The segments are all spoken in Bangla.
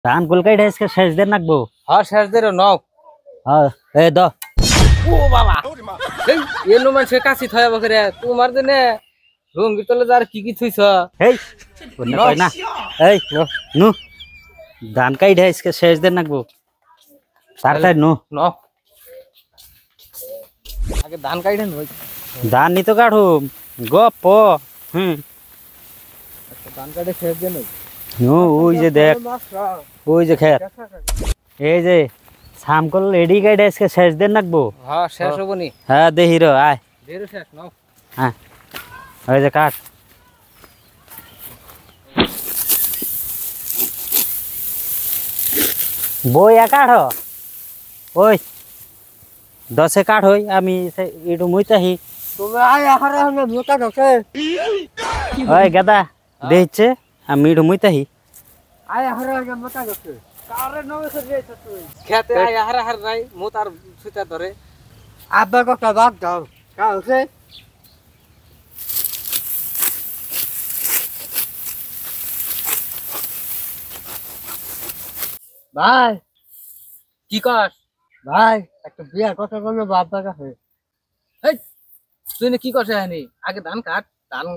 ধান কুলকাই ঢেসকে শেষ দের নাকবো। হ্যাঁ শেষ দের নক। হ্যাঁ এ দ ও বাবা এই এনো মানে কাছি থয়া বকরে তোমার জন্য রঙ্গি তলে যার কি থইছ এই কোনে কই না এই নু ধান কাই ঢেসকে শেষ দের নাকবো তাড়াতাড়ি নু নক আগে ধান কাইডেন হই ধান নি তো কাঢ়ো গপ ধান কাটে শেষ দেন নু ওই যে দেখ ওই যে খেত এই যে সামকল রেডি কাই ঢেসকে শেষ দের নাকবো। হ্যাঁ শেষ হবনি হ্যাঁ দেহি র আয় দেরো শেষ নক হ্যাঁ ওই যে কাট বই কাঠ ওই 10 কাঠ হই আমি একটু মুইতাহি তুমি আয় আহারে আমরা মোটা ঢকে ওই গাদা দেখছে আমি একটু মুইতাহি আয় আহারে আমরা মোটা ঢকে কারে নবে সরে তুই খেতে আয় আহারে হার নাই মোতার সুতা ধরে আব্বা কথা বাদ দাও কা হইছে ভাই কি কর ভাই একটা বিয়ার কথা বললো বাবা কাছে এই তুই কি করছিস হানি আগে ধান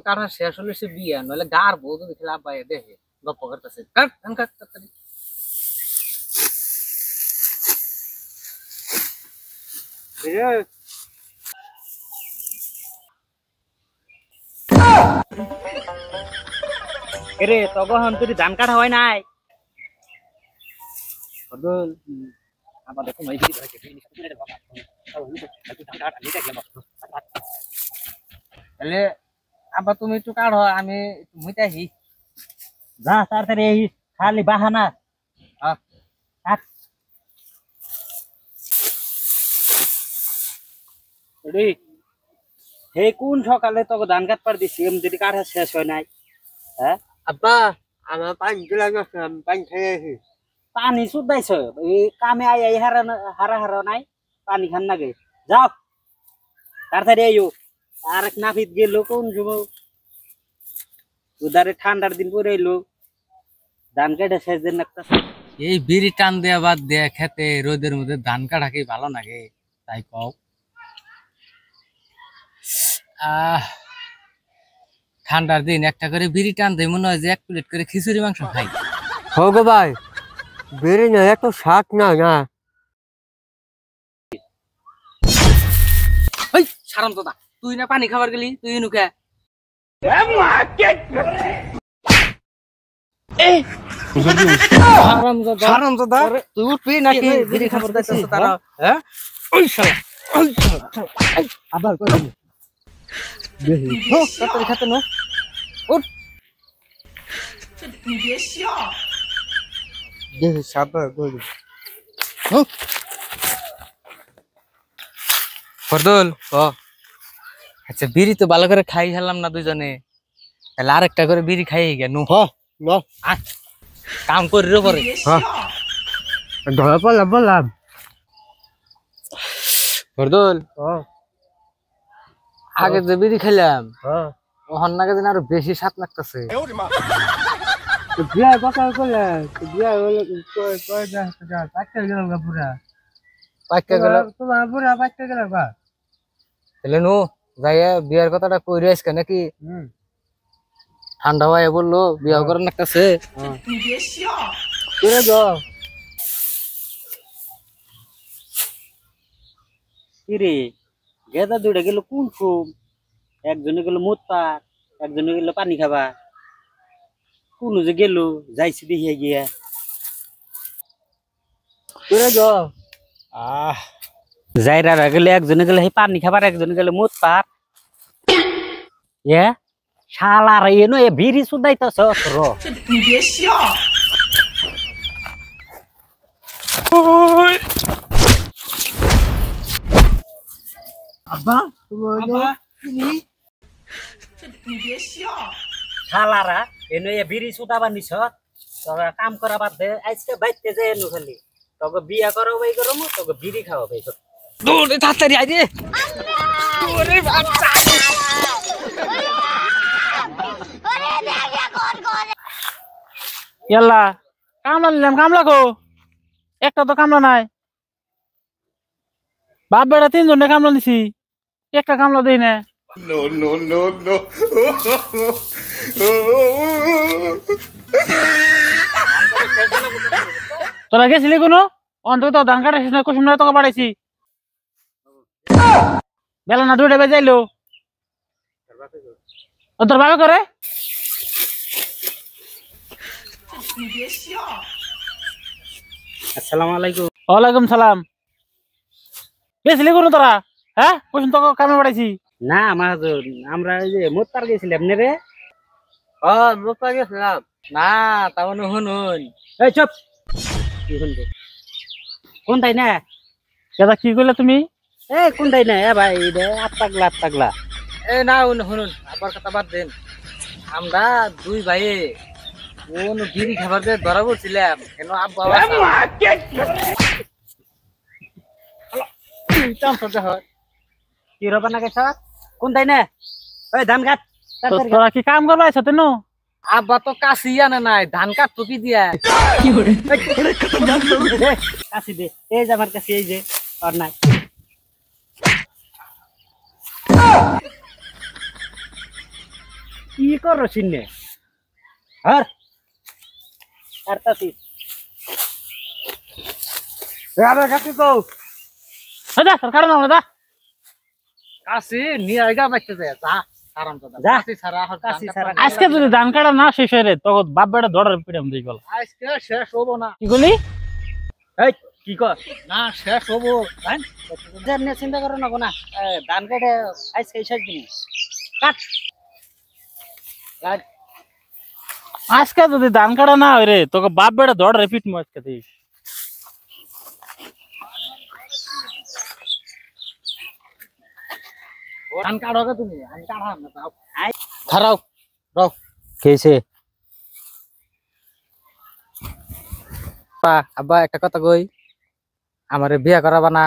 কাটা শেষ হলে সে বিয়া নইলে গার বউ যদি খেলা পায় দেখে গপ্প করতেছে কাট ধান কাট তাড়াতাড়ি রে তখন তুই ধান কাটা হয় নাই আবার দেখো মাই কি ধরে তাহলে আবার তুমি একটু কাঢ়ো আমি একটু মুইতাহি যা তাড়াতাড়ি এই খালি বাহানা কাট রে হে কোন সকালে তোকে ধান কাট পার দিছি এমনি যদি কাটা শেষ হয় নাই হ্যাঁ আব্বা আমার পানি গিলা গেছে আমি পানি খেয়েছি পানি শুধাইছ এই কামে আই আই হারা নাই পানি খান নাগে যাও তাড়াতাড়ি আইও আর এক নাফিত গেল কোন সময় উদারে ঠান্ডার দিন পরে এলো ধান কেটে শেষ দিন লাগতেছে এই বিড়ি টান দেয়া বাদ দেয়া খেতে রোদের মধ্যে ধান কাটা কি ভালো লাগে তাই কও ঠান্ডার দিন একটা করে বিড়ি টান দেয় মনে হয় যে 1 প্লেট করে খিচুড়ি মাংস খাই হোক ভাই বিড়ি না এত শাক না ওই সারাম দাদা তুই না পানি খাবার গেলি তুই নুকে সারাম দাদা তুই উঠবি নাকি বিড়ি খাবার দিছিস তারা হ্যাঁ ওই শালা আবার কই দেখি ও তাড়াতাড়ি খেতে নো উঠ你别笑。 দেখি সাবার কই ফরদুল ও আচ্ছা বিড়ি তো ভালো করে খাই খেলাম না দুইজনে তাহলে আরেকটা করে বিড়ি খাই গেল কাম করি রে পরে ধরা পড়লাম বললাম ফরদুল আগে যে বিড়ি খাইলাম ওখান নাগে দিন আরো বেশি স্বাদ লাগতেছে বিয়া কথা কইলে বিয়া হলো পাক্কা গেল পুরা পাক্কা গেল তোমার পুরা পাক্কা গেল বা তাহলে নো যাইয়া বিয়ার কথাটা কইরে আইছ নাকি ঠান্ডা হয়ে বললো বিয়া করার লাগতেছে 你别笑。 করে যাও কিরে গেদা দুইটা গেল কোন সুম একজনে গেল মুত পার একজনে গেল পানি খাবা কোন যে গেল যাইছি দেখিয়া গিয়া করে যাও যাইরা গেলে একজনে গেলে পানি খাবার একজনে গেলে মুত পার এ শালার এনো এ বিড়ি সুদাইতেছ র 你别笑。 আব্বা তুমি 你别笑。 শালারা এনো এ বিড়ি সুদাবা নিছ তোরা কাম করা বাদ দে আজকে বাইতে যে এনো খালি তোকে বিয়া করাবাই করম তোকে বিড়ি খাওয়াবাই কর দৌড়ে তাড়াতাড়ি আই রে ওরে বাচ্চা ইয়াল্লা কামলা নিলাম, কামলা কো? একটা তো কামলা নাই। বাপ বেটা তিনজনে কামলা নিছি, একটা কামলা দেই না। তোরা গেছিলি কোনো? অন্তত ধান কাটাছিস না, কুসুম না তোকে পাঠাইছি। বেলা না 2টা বেজে আইলো। ও তোর বাবা করে? 你别笑。 আসসালামু আলাইকুম। ওয়ালাইকুম সালাম। গেছিলি কোনো তোরা? হ্যাঁ, কুসুম তোকে কামে পাঠাইছি। না মাহাজন, আমরা ওই যে মোত্তার গেছিলাম নে রে। মুখ পা গেছিলাম না, তাও শুনুন। এই চুপ, কি শুনবে? কোন তাই না? দাদা কি কইলে তুমি? কোন তাই না? ভাই রে, আত্তাগলা আত্তাগলা। না শুনুন, আবার কথা বাদ দেন। আমরা দুই ভাইয়ে কোন গিরি খাবার দিয়ে ধরা পড়ছিলাম, কেন আব্বা কি রবা না গেছ? কোন তাই না? ওই ধান কাট। তোরা কি কাম করবা আইছ তেনো? আব্বা তো কাশি আনে নাই, ধান কাট টুকি দিয়া। কাশি দে, এই যে আমার কাছে, এই যে আর নাই। কি করো সিনে? হর আর তাতি আরে কাটি কো। দাদা তোর কারণ না, দাদা কাশি নিয়ে আইগা বাইতে যায় যা আরাম তো যা। কাশি ছাড়া কাশি ছাড়া। আজকে যদি ধান কাটা না শেষ হয় রে, তখন বাপ বেটা ধরার পিটাম দিই বল। আজকে শেষ হবো না। কি বলি? এই কি কর? না শেষ হবো তাই জানি চিন্তা করো না কোনা, ধান কাটে আজকে শেষ দিন। কাট কাট। আজকে যদি ধান কাটা না হয় রে, তোকে বাপ বেটা ধরার পিট মো আজকে দিস। ধান কাটোগে তুমি, আমি কাটাম না তাও। খারাও রও কেছে আব্বা একটা কথা কই, আমারে বিয়া করাবা না?